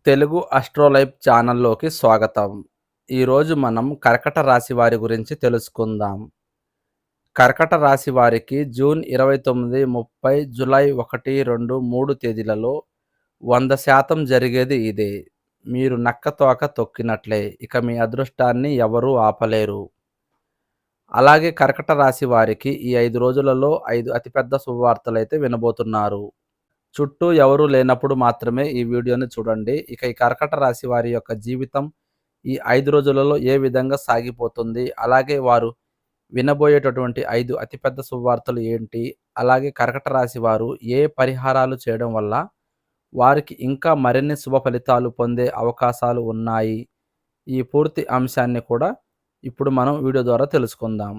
తెలుగు అస్ట్రోలైఫ్ ఛానల్లోకి స్వాగతం. ఈరోజు మనం కర్కట రాశి వారి గురించి తెలుసుకుందాం. కర్కట రాశి వారికి జూన్ 29, 30, జూలై 1, 2, 3 తేదీలలో 100% జరిగేది ఇదే. మీరు నక్కతోక తొక్కినట్లే. ఇక మీ అదృష్టాన్ని ఎవరూ ఆపలేరు. అలాగే కర్కట రాశి వారికి ఈ 5 రోజులలో 5 అతిపెద్ద శుభవార్తలైతే వినబోతున్నారు. చుట్టూ ఎవరూ లేనప్పుడు మాత్రమే ఈ వీడియోని చూడండి. ఇక ఈ కర్కట రాశి వారి యొక్క జీవితం ఈ 5 రోజులలో ఏ విధంగా సాగిపోతుంది? అలాగే వారు వినబోయేటటువంటి 5 అతిపెద్ద శుభవార్తలు ఏంటి? అలాగే కర్కట రాశి వారు ఏ పరిహారాలు చేయడం వల్ల వారికి ఇంకా మరిన్ని శుభ ఫలితాలు పొందే అవకాశాలు ఉన్నాయి? ఈ పూర్తి అంశాన్ని కూడా ఇప్పుడు మనం వీడియో ద్వారా తెలుసుకుందాం.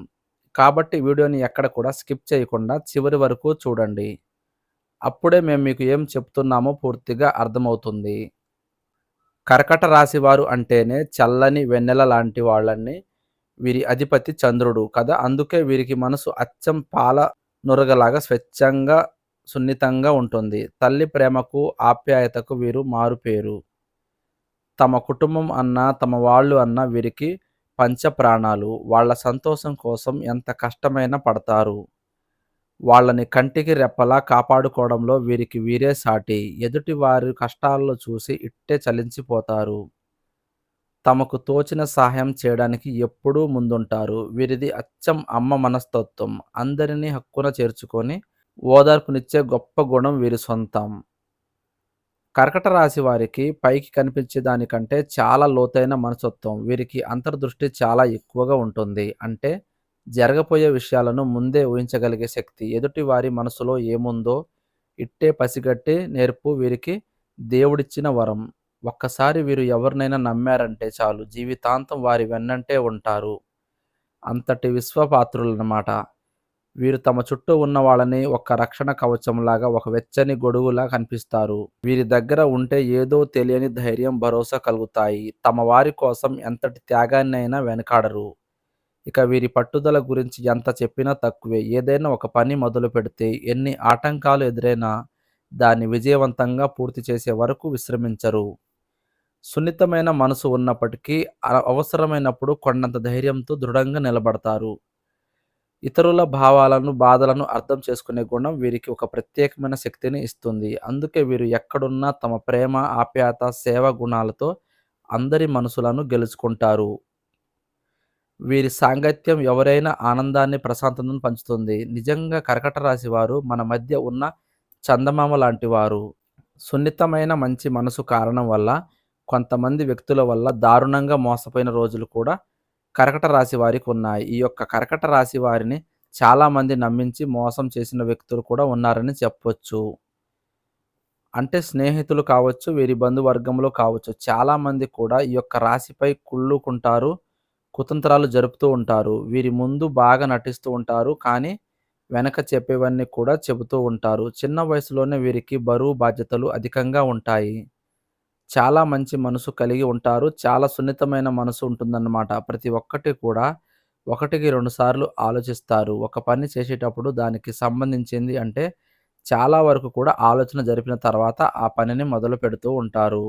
కాబట్టి వీడియోని ఎక్కడ కూడా స్కిప్ చేయకుండా చివరి వరకు చూడండి. అప్పుడే మేము మీకు ఏం చెప్తున్నామో పూర్తిగా అర్థమవుతుంది. కర్కట రాశి వారు అంటేనే చల్లని వెన్నెల లాంటి వాళ్ళని. వీరి అధిపతి చంద్రుడు కదా! అందుకే వీరికి మనసు అచ్చం పాల నురగలాగా స్వచ్ఛంగా, సున్నితంగా ఉంటుంది. తల్లి ప్రేమకు, ఆప్యాయతకు వీరు మారుపేరు. తమ కుటుంబం అన్నా, తమ వాళ్ళు అన్నా వీరికి పంచప్రాణాలు. వాళ్ళ సంతోషం కోసం ఎంత కష్టమైనా పడతారు. వాళ్ళని కంటికి రెప్పలా కాపాడుకోవడంలో వీరికి వీరే సాటి. ఎదుటి వారి కష్టాల్లో చూసి ఇట్టే చలించిపోతారు. తమకు తోచిన సహాయం చేయడానికి ఎప్పుడూ ముందుంటారు. వీరిది అచ్చం అమ్మ మనస్తత్వం. అందరినీ హక్కున చేర్చుకొని ఓదార్పునిచ్చే గొప్ప గుణం వీరి సొంతం. కర్కట రాశి వారికి పైకి కనిపించే దానికంటే చాలా లోతైన మనస్తత్వం. వీరికి అంతర్దృష్టి చాలా ఎక్కువగా ఉంటుంది. అంటే జరగబోయే విషయాలను ముందే ఊహించగలిగే శక్తి. ఎదుటి వారి మనసులో ఏముందో ఇట్టే పసిగట్టే నేర్పు వీరికి దేవుడిచ్చిన వరం. ఒక్కసారి వీరు ఎవరినైనా నమ్మారంటే చాలు జీవితాంతం వారి వెన్నంటే ఉంటారు. అంతటి విశ్వపాత్రులన్నమాట. వీరు తమ చుట్టూ ఉన్న వాళ్ళని ఒక రక్షణ కవచంలాగా, ఒక వెచ్చని గొడుగులా కనిపిస్తారు. వీరి దగ్గర ఉంటే ఏదో తెలియని ధైర్యం, భరోసా కలుగుతాయి. తమ వారి కోసం ఎంతటి త్యాగాన్నైనా వెనకాడరు. ఇక వీరి పట్టుదల గురించి ఎంత చెప్పినా తక్కువే. ఏదైనా ఒక పని మొదలు పెడితే ఎన్ని ఆటంకాలు ఎదురైనా దాన్ని విజయవంతంగా పూర్తి చేసే వరకు విశ్రమించరు. సున్నితమైన మనసు ఉన్నప్పటికీ అవసరమైనప్పుడు కొండంత ధైర్యంతో దృఢంగా నిలబడతారు. ఇతరుల భావాలను, బాధలను అర్థం చేసుకునే గుణం వీరికి ఒక ప్రత్యేకమైన శక్తిని ఇస్తుంది. అందుకే వీరు ఎక్కడున్నా తమ ప్రేమ, ఆప్యాయత, సేవ గుణాలతో అందరి మనసులను గెలుచుకుంటారు. వీరి సాంగత్యం ఎవరైనా ఆనందాన్ని, ప్రశాంతతను పంచుతుంది. నిజంగా కర్కట రాశి వారు మన మధ్య ఉన్న చందమామ లాంటి వారు. సున్నితమైన మంచి మనసు కారణం వల్ల కొంతమంది వ్యక్తుల వల్ల దారుణంగా మోసపోయిన రోజులు కూడా కర్కట రాశి వారికి ఉన్నాయి. ఈ యొక్క కర్కట రాశి వారిని చాలామంది నమ్మించి మోసం చేసిన వ్యక్తులు కూడా ఉన్నారని చెప్పొచ్చు. అంటే స్నేహితులు కావచ్చు, వీరి బంధువర్గంలో కావచ్చు. చాలామంది కూడా ఈ యొక్క రాశిపై కుళ్ళుకుంటారు, కుతంత్రాలు జరుపుతూ ఉంటారు. వీరి ముందు బాగా నటిస్తూ ఉంటారు. కానీ వెనక చెప్పేవన్నీ కూడా చెబుతూ ఉంటారు. చిన్న వయసులోనే వీరికి బరువు, బాధ్యతలు అధికంగా ఉంటాయి. చాలా మంచి మనసు కలిగి ఉంటారు. చాలా సున్నితమైన మనసు ఉంటుందన్నమాట. ప్రతి ఒక్కటి కూడా ఒకటికి 2 సార్లు ఆలోచిస్తారు. ఒక పని చేసేటప్పుడు దానికి సంబంధించింది అంటే చాలా వరకు కూడా ఆలోచన జరిపిన తర్వాత ఆ పనిని మొదలు పెడుతూ ఉంటారు.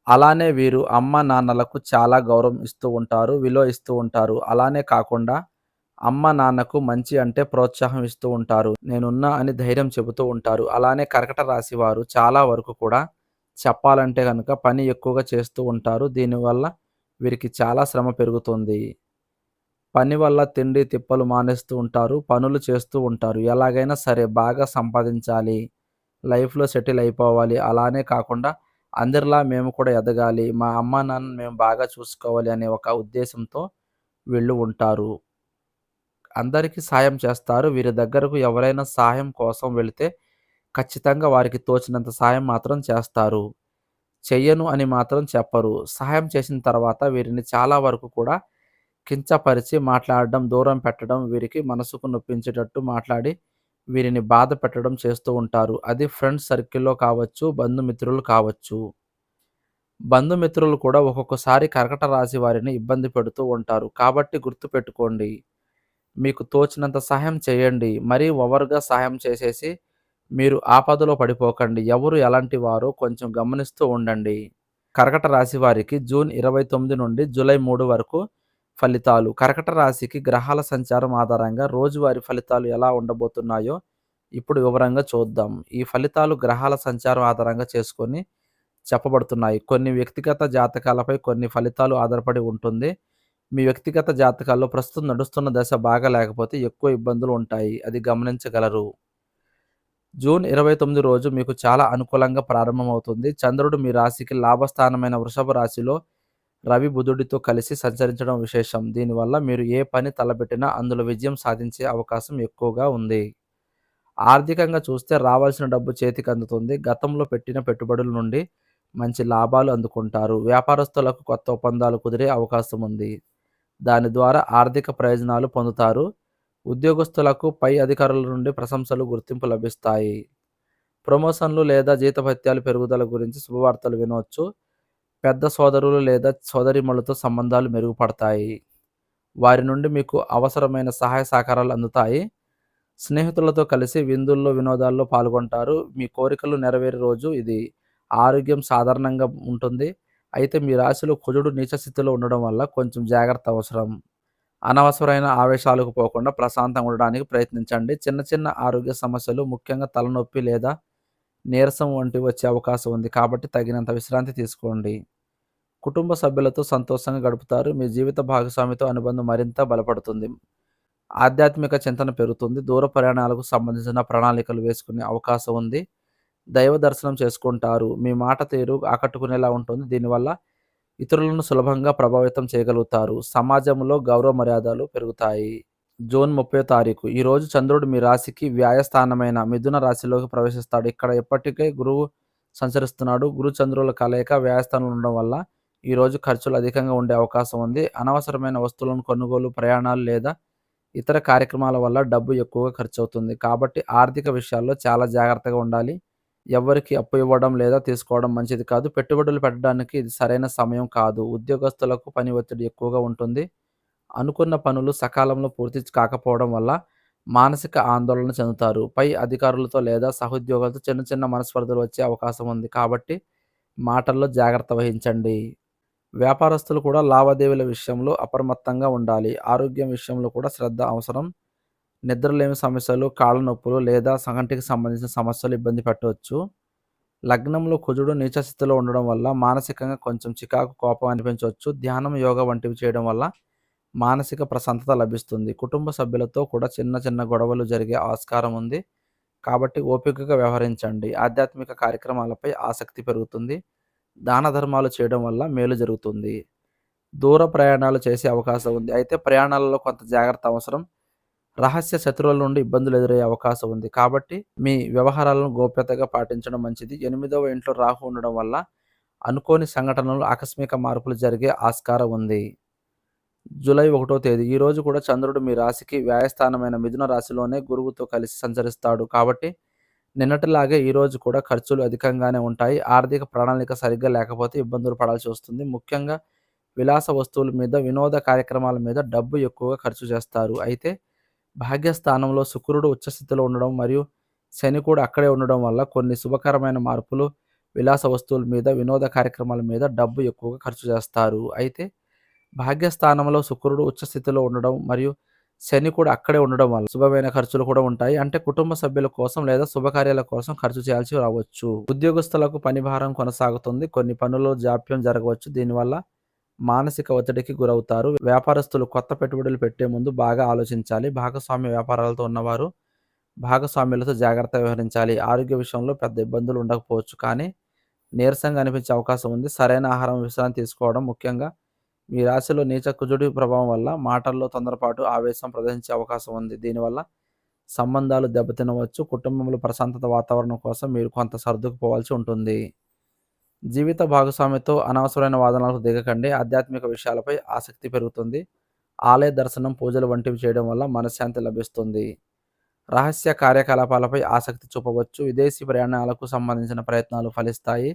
అలానే వీరు అమ్మ, నాన్నలకు చాలా గౌరవం ఇస్తూ ఉంటారు. విలువ ఇస్తూ ఉంటారు. అలానే కాకుండా అమ్మ, నాన్నకు మంచి అంటే ప్రోత్సాహం ఇస్తూ ఉంటారు. నేనున్నా అని ధైర్యం చెబుతూ ఉంటారు. అలానే కర్కట రాశి వారు చాలా వరకు కూడా చెప్పాలంటే గనుక పని ఎక్కువగా చేస్తూ ఉంటారు. దీనివల్ల వీరికి చాలా శ్రమ పెరుగుతుంది. పని వల్ల తిండి తిప్పలు మానేస్తూ ఉంటారు. పనులు చేస్తూ ఉంటారు. ఎలాగైనా సరే బాగా సంపాదించాలి. లైఫ్‌లో సెటిల్ అయిపోవాలి. అలానే కాకుండా అందరిలా మేము కూడా ఎదగాలి. మా అమ్మా నాన్నని మేము బాగా చూసుకోవాలి అనే ఒక ఉద్దేశంతో వీళ్ళు ఉంటారు. అందరికీ సాయం చేస్తారు. వీరి దగ్గరకు ఎవరైనా సహాయం కోసం వెళితే ఖచ్చితంగా వారికి తోచినంత సాయం మాత్రం చేస్తారు. చెయ్యను అని మాత్రం చెప్పరు. సహాయం చేసిన తర్వాత వీరిని చాలా వరకు కూడా కించపరిచి మాట్లాడడం, దూరం పెట్టడం, వీరికి మనసుకు నొప్పించేటట్టు మాట్లాడి వీరిని బాధ పెట్టడం చేస్తూ ఉంటారు. అది ఫ్రెండ్స్ సర్కిల్‌లో కావచ్చు, బంధుమిత్రులు కావచ్చు. బంధుమిత్రులు కూడా ఒక్కొక్కసారి కర్కట రాశి వారిని ఇబ్బంది పెడుతూ ఉంటారు. కాబట్టి గుర్తుపెట్టుకోండి. మీకు తోచినంత సహాయం చేయండి. మరీ ఓవర్‌గా సహాయం చేసేసి మీరు ఆపదలో పడిపోకండి. ఎవరు ఎలాంటి వారో కొంచెం గమనిస్తూ ఉండండి. కర్కట రాశి వారికి జూన్ 29 నుండి జూలై 3 వరకు ఫలితాలు. కర్కట రాశికి గ్రహాల సంచారం ఆధారంగా రోజువారీ ఫలితాలు ఎలా ఉండబోతున్నాయో ఇప్పుడు వివరంగా చూద్దాం. ఈ ఫలితాలు గ్రహాల సంచారం ఆధారంగా చేసుకొని చెప్పబడుతున్నాయి. కొన్ని వ్యక్తిగత జాతకాలపై కొన్ని ఫలితాలు ఆధారపడి ఉంటుంది. మీ వ్యక్తిగత జాతకాల్లో ప్రస్తుతం నడుస్తున్న దశ బాగా లేకపోతే ఎక్కువ ఇబ్బందులు ఉంటాయి. అది గమనించగలరు. జూన్ 29 రోజు మీకు చాలా అనుకూలంగా ప్రారంభమవుతుంది. చంద్రుడు మీ రాశికి లాభస్థానమైన వృషభ రాశిలో రవి బుధుడితో కలిసి సంచరించడం విశేషం. దీనివల్ల మీరు ఏ పని తలపెట్టినా అందులో విజయం సాధించే అవకాశం ఎక్కువగా ఉంది. ఆర్థికంగా చూస్తే రావాల్సిన డబ్బు చేతికి అందుతుంది. గతంలో పెట్టిన పెట్టుబడుల నుండి మంచి లాభాలు అందుకుంటారు. వ్యాపారస్తులకు కొత్త ఒప్పందాలు కుదిరే అవకాశం ఉంది. దాని ద్వారా ఆర్థిక ప్రయోజనాలు పొందుతారు. ఉద్యోగస్తులకు పై అధికారుల నుండి ప్రశంసలు, గుర్తింపు లభిస్తాయి. ప్రమోషన్లు లేదా జీతభత్యాలు పెరుగుదల గురించి శుభవార్తలు వినవచ్చు. పెద్ద సోదరులు లేదా సోదరీమణులతో సంబంధాలు మెరుగుపడతాయి. వారి నుండి మీకు అవసరమైన సహాయ సహకారాలు అందుతాయి. స్నేహితులతో కలిసి విందుల్లో, వినోదాల్లో పాల్గొంటారు. మీ కోరికలు నెరవేరే రోజు ఇది. ఆరోగ్యం సాధారణంగా ఉంటుంది. అయితే మీ రాశిలో కుజుడు నీచ స్థితిలో ఉండడం వల్ల కొంచెం జాగ్రత్త అవసరం. అనవసరమైన ఆవేశాలకు పోకుండా ప్రశాంతంగా ఉండడానికి ప్రయత్నించండి. చిన్న చిన్న ఆరోగ్య సమస్యలు, ముఖ్యంగా తలనొప్పి లేదా నీరసం వంటివి వచ్చే అవకాశం ఉంది. కాబట్టి తగినంత విశ్రాంతి తీసుకోండి. కుటుంబ సభ్యులతో సంతోషంగా గడుపుతారు. మీ జీవిత భాగస్వామితో అనుబంధం మరింత బలపడుతుంది. ఆధ్యాత్మిక చింతన పెరుగుతుంది. దూర ప్రయాణాలకు సంబంధించిన ప్రణాళికలు వేసుకునే అవకాశం ఉంది. దైవ దర్శనం చేసుకుంటారు. మీ మాట తీరు ఆకట్టుకునేలా ఉంటుంది. దీనివల్ల ఇతరులను సులభంగా ప్రభావితం చేయగలుగుతారు. సమాజంలో గౌరవ మర్యాదలు పెరుగుతాయి. జూన్ 30 తారీఖు ఈరోజు చంద్రుడు మీ రాశికి వ్యయస్థానమైన మిథున రాశిలోకి ప్రవేశిస్తాడు. ఇక్కడ ఇప్పటికే గురువు సంచరిస్తున్నాడు. గురు చంద్రుల కలయిక వ్యయస్థానంలో ఉండడం వల్ల ఈరోజు ఖర్చులు అధికంగా ఉండే అవకాశం ఉంది. అనవసరమైన వస్తువులను కొనుగోలు, ప్రయాణాలు లేదా ఇతర కార్యక్రమాల వల్ల డబ్బు ఎక్కువగా ఖర్చవుతుంది. కాబట్టి ఆర్థిక విషయాల్లో చాలా జాగ్రత్తగా ఉండాలి. ఎవ్వరికీ అప్పు ఇవ్వడం లేదా తీసుకోవడం మంచిది కాదు. పెట్టుబడులు పెట్టడానికి ఇది సరైన సమయం కాదు. ఉద్యోగస్తులకు పని ఒత్తిడి ఎక్కువగా ఉంటుంది. అనుకున్న పనులు సకాలంలో పూర్తి కాకపోవడం వల్ల మానసిక ఆందోళన చెందుతారు. పై అధికారులతో లేదా సహోద్యోగులతో చిన్న చిన్న మనస్పర్ధలు వచ్చే అవకాశం ఉంది. కాబట్టి మాటల్లో జాగ్రత్త వహించండి. వ్యాపారస్తులు కూడా లావాదేవీల విషయంలో అప్రమత్తంగా ఉండాలి. ఆరోగ్యం విషయంలో కూడా శ్రద్ధ అవసరం. నిద్రలేమి సమస్యలు, కాళ్ళ నొప్పులు లేదా కంటికి సంబంధించిన సమస్యలు ఇబ్బంది పెట్టవచ్చు. లగ్నంలో కుజుడు నీచ స్థితిలో ఉండడం వల్ల మానసికంగా కొంచెం చికాకు, కోపం అనిపించవచ్చు. ధ్యానం, యోగా వంటివి చేయడం వల్ల మానసిక ప్రశాంతత లభిస్తుంది. కుటుంబ సభ్యులతో కూడా చిన్న చిన్న గొడవలు జరిగే ఆస్కారం ఉంది. కాబట్టి ఓపికగా వ్యవహరించండి. ఆధ్యాత్మిక కార్యక్రమాలపై ఆసక్తి పెరుగుతుంది. దాన ధర్మాలు చేయడం వల్ల మేలు జరుగుతుంది. దూర ప్రయాణాలు చేసే అవకాశం ఉంది. అయితే ప్రయాణాలలో కొంత జాగ్రత్త అవసరం. రహస్య శత్రువుల నుండి ఇబ్బందులు ఎదురయ్యే అవకాశం ఉంది. కాబట్టి మీ వ్యవహారాలను గోప్యతగా పాటించడం మంచిది. 8వ ఇంట్లో రాహు ఉండడం వల్ల అనుకోని సంఘటనలు, ఆకస్మిక మార్పులు జరిగే ఆస్కారం ఉంది. జూలై 1వ తేదీ ఈరోజు కూడా చంద్రుడు మీ రాశికి వ్యయస్థానమైన మిథున రాశిలోనే గురువుతో కలిసి సంచరిస్తాడు. కాబట్టి నిన్నటిలాగే ఈరోజు కూడా ఖర్చులు అధికంగానే ఉంటాయి. ఆర్థిక ప్రణాళిక సరిగ్గా లేకపోతే ఇబ్బందులు పడాల్సి వస్తుంది. ముఖ్యంగా విలాస వస్తువుల మీద, వినోద కార్యక్రమాల మీద డబ్బు ఎక్కువగా ఖర్చు చేస్తారు. అయితే భాగ్యస్థానంలో శుక్రుడు ఉచ్చస్థితిలో ఉండడం మరియు శని కూడా అక్కడే ఉండడం వల్ల కొన్ని శుభకరమైన మార్పులు, విలాస వస్తువుల మీద, వినోద కార్యక్రమాల మీద డబ్బు ఎక్కువగా ఖర్చు చేస్తారు. అయితే భాగ్యస్థానంలో శుక్రుడు ఉచ్చస్థితిలో ఉండడం మరియు శని కూడా అక్కడే ఉండడం వల్ల శుభమైన ఖర్చులు కూడా ఉంటాయి. అంటే కుటుంబ సభ్యుల కోసం లేదా శుభకార్యాల కోసం ఖర్చు చేయాల్సి రావచ్చు. ఉద్యోగస్తులకు పని భారం కొనసాగుతుంది. కొన్ని పనుల్లో జాప్యం జరగవచ్చు. దీనివల్ల మానసిక ఒత్తిడికి గురవుతారు. వ్యాపారస్తులు కొత్త పెట్టుబడులు పెట్టే ముందు బాగా ఆలోచించాలి. భాగస్వామ్య వ్యాపారాలతో ఉన్నవారు భాగస్వామ్యులతో జాగ్రత్తగా వ్యవహరించాలి. ఆరోగ్య విషయంలో పెద్ద ఇబ్బందులు ఉండకపోవచ్చు, కానీ నీరసంగా అనిపించే అవకాశం ఉంది. సరైన ఆహారం, విశ్రాంతి తీసుకోవడం ముఖ్యంగా. మీ రాశిలో నీచ కుజుడి ప్రభావం వల్ల మాటల్లో తొందరపాటు, ఆవేశం ప్రదర్శించే అవకాశం ఉంది. దీనివల్ల సంబంధాలు దెబ్బతినవచ్చు. కుటుంబంలో ప్రశాంతత వాతావరణం కోసం మీరు కొంత సర్దుకుపోవాల్సి ఉంటుంది. జీవిత భాగస్వామితో అనవసరమైన వాదనలకు దిగకండి. ఆధ్యాత్మిక విషయాలపై ఆసక్తి పెరుగుతుంది. ఆలయ దర్శనం, పూజలు వంటివి చేయడం వల్ల మనశ్శాంతి లభిస్తుంది. రహస్య కార్యకలాపాలపై ఆసక్తి చూపవచ్చు. విదేశీ ప్రయాణాలకు సంబంధించిన ప్రయత్నాలు ఫలిస్తాయి.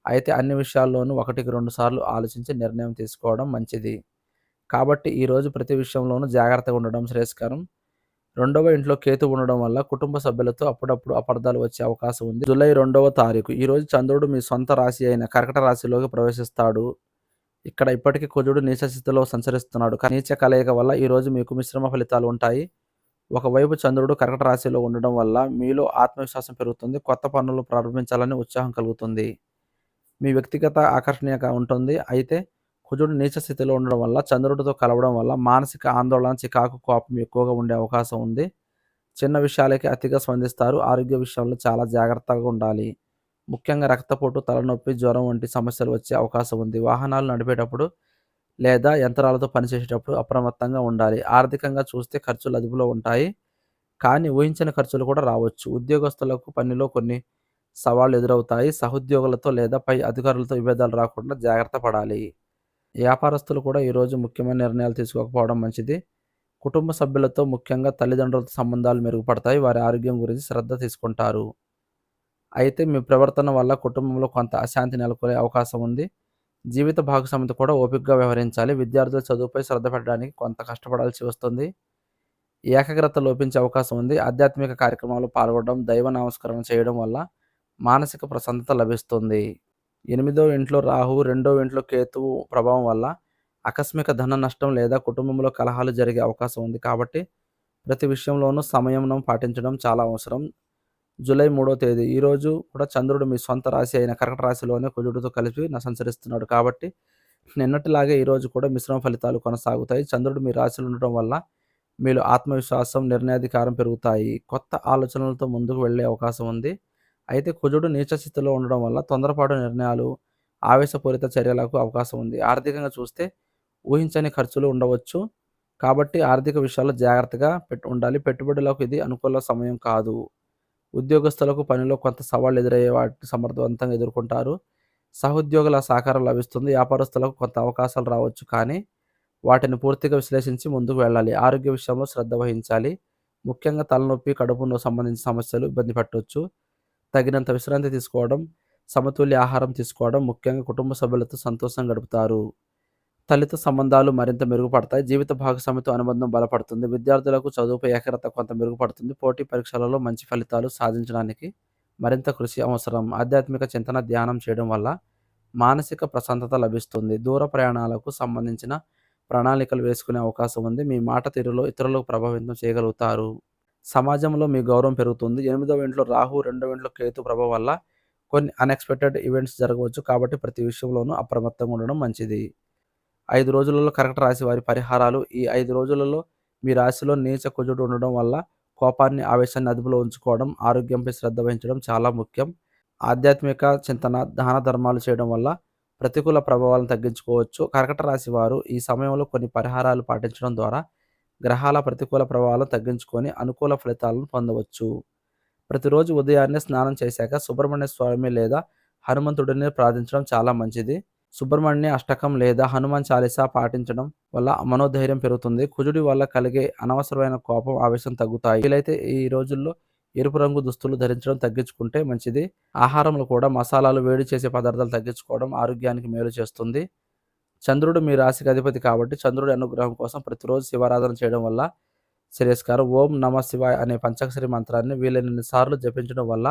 అయితే అన్ని విషయాల్లోనూ 1కి 2 సార్లు ఆలోచించి నిర్ణయం తీసుకోవడం మంచిది. కాబట్టి ఈరోజు ప్రతి విషయంలోనూ జాగ్రత్తగా ఉండడం శ్రేయస్కరం. రెండవ ఇంట్లో కేతు ఉండడం వల్ల కుటుంబ సభ్యులతో అప్పుడప్పుడు అపార్థాలు వచ్చే అవకాశం ఉంది. జూలై 2వ తారీఖు ఈరోజు చంద్రుడు మీ సొంత రాశి అయిన కర్కట రాశిలోకి ప్రవేశిస్తాడు. ఇక్కడ ఇప్పటికీ కుజుడు నీచ స్థితిలో సంచరిస్తున్నాడు. నీచ కలయిక వల్ల ఈరోజు మీకు మిశ్రమ ఫలితాలు ఉంటాయి. ఒకవైపు చంద్రుడు కర్కట రాశిలో ఉండడం వల్ల మీలో ఆత్మవిశ్వాసం పెరుగుతుంది. కొత్త పనులు ప్రారంభించాలని ఉత్సాహం కలుగుతుంది. మీ వ్యక్తిగత ఆకర్షణీయంగా ఉంటుంది. అయితే కుజుడు నీచ స్థితిలో ఉండడం వల్ల చంద్రుడితో కలవడం వల్ల మానసిక ఆందోళన, చికాకు, కోపం ఎక్కువగా ఉండే అవకాశం ఉంది. చిన్న విషయాలకి అతిగా స్పందిస్తారు. ఆరోగ్య విషయంలో చాలా జాగ్రత్తగా ఉండాలి. ముఖ్యంగా రక్తపోటు, తలనొప్పి, జ్వరం వంటి సమస్యలు వచ్చే అవకాశం ఉంది. వాహనాలు నడిపేటప్పుడు లేదా యంత్రాలతో పనిచేసేటప్పుడు అప్రమత్తంగా ఉండాలి. ఆర్థికంగా చూస్తే ఖర్చులు అదుపులో ఉంటాయి. కానీ ఊహించని ఖర్చులు కూడా రావచ్చు. ఉద్యోగస్తులకు పనిలో కొన్ని సవాళ్లు ఎదురవుతాయి. సహోద్యోగులతో లేదా పై అధికారులతో విభేదాలు రాకుండా జాగ్రత్త పడాలి. వ్యాపారస్తులు కూడా ఈరోజు ముఖ్యమైన నిర్ణయాలు తీసుకోకపోవడం మంచిది. కుటుంబ సభ్యులతో ముఖ్యంగా తల్లిదండ్రులతో సంబంధాలు మెరుగుపడతాయి. వారి ఆరోగ్యం గురించి శ్రద్ధ తీసుకుంటారు. అయితే మీ ప్రవర్తన వల్ల కుటుంబంలో కొంత అశాంతి నెలకొనే అవకాశం ఉంది. జీవిత భాగస్వామితో కూడా ఓపికగా వ్యవహరించాలి. విద్యార్థుల చదువుపై శ్రద్ధ పెట్టడానికి కొంత కష్టపడాల్సి వస్తుంది. ఏకాగ్రత లోపించే అవకాశం ఉంది. ఆధ్యాత్మిక కార్యక్రమాల్లో పాల్గొనడం, దైవ నమస్కరణ చేయడం వల్ల మానసిక ప్రశాంతత లభిస్తుంది. 8వ ఇంట్లో రాహువు, 2వ ఇంట్లో కేతువు ప్రభావం వల్ల ఆకస్మిక ధన నష్టం లేదా కుటుంబంలో కలహాలు జరిగే అవకాశం ఉంది. కాబట్టి ప్రతి విషయంలోనూ సంయమనం పాటించడం చాలా అవసరం. జూలై 3వ తేదీ ఈరోజు కూడా చంద్రుడు మీ సొంత రాశి అయిన కర్కట రాశిలోనే కుజుడితో కలిసి సంచరిస్తున్నాడు. కాబట్టి నిన్నటిలాగే ఈరోజు కూడా మిశ్రమ ఫలితాలు కొనసాగుతాయి. చంద్రుడు మీ రాశిలో ఉండటం వల్ల మీలో ఆత్మవిశ్వాసం, నిర్ణయాధికారం పెరుగుతాయి. కొత్త ఆలోచనలతో ముందుకు వెళ్ళే అవకాశం ఉంది. అయితే కుజుడు నీచ స్థితిలో ఉండడం వల్ల తొందరపాటు నిర్ణయాలు, ఆవేశపూరిత చర్యలకు అవకాశం ఉంది. ఆర్థికంగా చూస్తే ఊహించని ఖర్చులు ఉండవచ్చు. కాబట్టి ఆర్థిక విషయాల్లో జాగ్రత్తగా ఉండాలి. పెట్టుబడులకు ఇది అనుకూల సమయం కాదు. ఉద్యోగస్తులకు పనిలో కొంత సవాళ్లు ఎదురయ్యే వాటిని సమర్థవంతంగా ఎదుర్కొంటారు. సహోద్యోగుల సహకారం లభిస్తుంది. వ్యాపారస్తులకు కొంత అవకాశాలు రావచ్చు, కానీ వాటిని పూర్తిగా విశ్లేషించి ముందుకు వెళ్ళాలి. ఆరోగ్య విషయంలో శ్రద్ధ వహించాలి. ముఖ్యంగా తలనొప్పి, కడుపుకు సంబంధించిన సమస్యలు ఇబ్బంది పెట్టవచ్చు. తగినంత విశ్రాంతి తీసుకోవడం, సమతుల్య ఆహారం తీసుకోవడం, ముఖ్యంగా కుటుంబ సభ్యులతో సంతోషం గడుపుతారు. తల్లితో సంబంధాలు మరింత మెరుగుపడతాయి. జీవిత భాగస్వామితో అనుబంధం బలపడుతుంది. విద్యార్థులకు చదువుపై ఏకాగ్రత కొంత మెరుగుపడుతుంది. పోటీ పరీక్షలలో మంచి ఫలితాలు సాధించడానికి మరింత కృషి అవసరం. ఆధ్యాత్మిక చింతన, ధ్యానం చేయడం వల్ల మానసిక ప్రశాంతత లభిస్తుంది. దూర ప్రయాణాలకు సంబంధించిన ప్రణాళికలు వేసుకునే అవకాశం ఉంది. మీ మాట తీరులో ఇతరులకు ప్రభావితం చేయగలుగుతారు. సమాజంలో మీ గౌరవం పెరుగుతుంది. 8వ ఇంట్లో రాహు, 2వ ఇంట్లో కేతు ప్రభావం వల్ల కొన్ని అన్ఎక్స్‌పెక్టెడ్ ఈవెంట్స్ జరగవచ్చు. కాబట్టి ప్రతి విషయంలోనూ అప్రమత్తంగా ఉండడం మంచిది. 5 రోజులలో కర్కట రాశి వారి పరిహారాలు. ఈ 5 రోజులలో మీ రాశిలో నీచ కుజుడు ఉండడం వల్ల కోపాన్ని, ఆవేశాన్ని అదుపులో ఉంచుకోవడం, ఆరోగ్యంపై శ్రద్ధ వహించడం చాలా ముఖ్యం. ఆధ్యాత్మిక చింతన, దాన ధర్మాలు చేయడం వల్ల ప్రతికూల ప్రభావాలను తగ్గించుకోవచ్చు. కర్కట రాశి వారు ఈ సమయంలో కొన్ని పరిహారాలు పాటించడం ద్వారా గ్రహాల ప్రతికూల ప్రభావాలను తగ్గించుకొని అనుకూల ఫలితాలను పొందవచ్చు. ప్రతిరోజు ఉదయాన్నే స్నానం చేశాక సుబ్రహ్మణ్య స్వామి లేదా హనుమంతుడిని ప్రార్థించడం చాలా మంచిది. సుబ్రహ్మణ్య అష్టకం లేదా హనుమాన్ చాలీసా పాటించడం వల్ల మనోధైర్యం పెరుగుతుంది. కుజుడి వల్ల కలిగే అనవసరమైన కోపం, ఆవేశం తగ్గుతాయి. వీలైతే ఈ రోజుల్లో ఎరుపు రంగు దుస్తులు ధరించడం తగ్గించుకుంటే మంచిది. ఆహారంలో కూడా మసాలాలు, వేడి చేసే పదార్థాలు తగ్గించుకోవడం ఆరోగ్యానికి మేలు చేస్తుంది. చంద్రుడు మీ రాశికి అధిపతి కాబట్టి చంద్రుడి అనుగ్రహం కోసం ప్రతిరోజు శివారాధన చేయడం వల్ల శ్రేయస్కరం. ఓం నమ శివాయ అనే పంచాక్షరి మంత్రాన్ని వీలైనన్ని సార్లు జపించడం వల్ల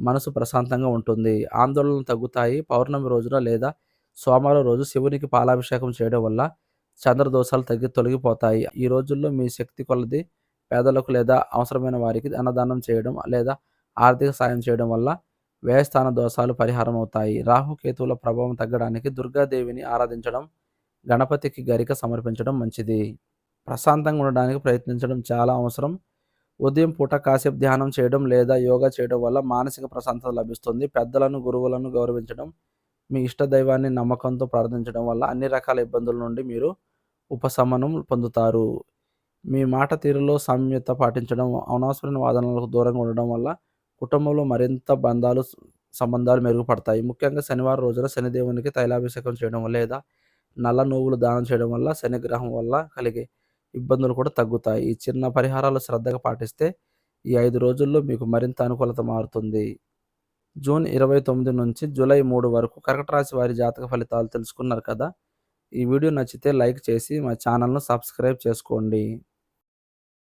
మనసు ప్రశాంతంగా ఉంటుంది. ఆందోళనలు తగ్గుతాయి. పౌర్ణమి రోజున లేదా సోమవారం రోజు శివునికి పాలాభిషేకం చేయడం వల్ల చంద్రదోషాలు తొలగిపోతాయి. ఈ రోజుల్లో మీ శక్తి కొలది పేదలకు లేదా అవసరమైన వారికి అన్నదానం చేయడం లేదా ఆర్థిక సాయం చేయడం వల్ల వ్యయస్థాన దోషాలు పరిహారం అవుతాయి. రాహుకేతువుల ప్రభావం తగ్గడానికి దుర్గాదేవిని ఆరాధించడం, గణపతికి గరిక సమర్పించడం మంచిది. ప్రశాంతంగా ఉండడానికి ప్రయత్నించడం చాలా అవసరం. ఉదయం పూట కాసేపు ధ్యానం చేయడం లేదా యోగా చేయడం వల్ల మానసిక ప్రశాంతత లభిస్తుంది. పెద్దలను, గురువులను గౌరవించడం, మీ ఇష్ట దైవాన్ని నమ్మకంతో ప్రార్థించడం వల్ల అన్ని రకాల ఇబ్బందుల నుండి మీరు ఉపశమనం పొందుతారు. మీ మాట తీరులో సామ్యత పాటించడం, అనవసరమైన వాదనలకు దూరంగా ఉండడం వల్ల కుటుంబంలో మరింత సంబంధాలు మెరుగుపడతాయి. ముఖ్యంగా శనివారం రోజున శనిదేవునికి తైలాభిషేకం చేయడం లేదా నల్ల నువ్వులు దానం చేయడం వల్ల శనిగ్రహం వల్ల కలిగే ఇబ్బందులు కూడా తగ్గుతాయి. ఈ చిన్న పరిహారాలు శ్రద్ధగా పాటిస్తే ఈ 5 రోజుల్లో మీకు మరింత అనుకూలత మారుతుంది. జూన్ 29 నుంచి జూలై 3 వరకు కర్కట రాశి వారి జాతక ఫలితాలు తెలుసుకున్నారు కదా. ఈ వీడియో నచ్చితే లైక్ చేసి మా ఛానల్ను సబ్స్క్రైబ్ చేసుకోండి.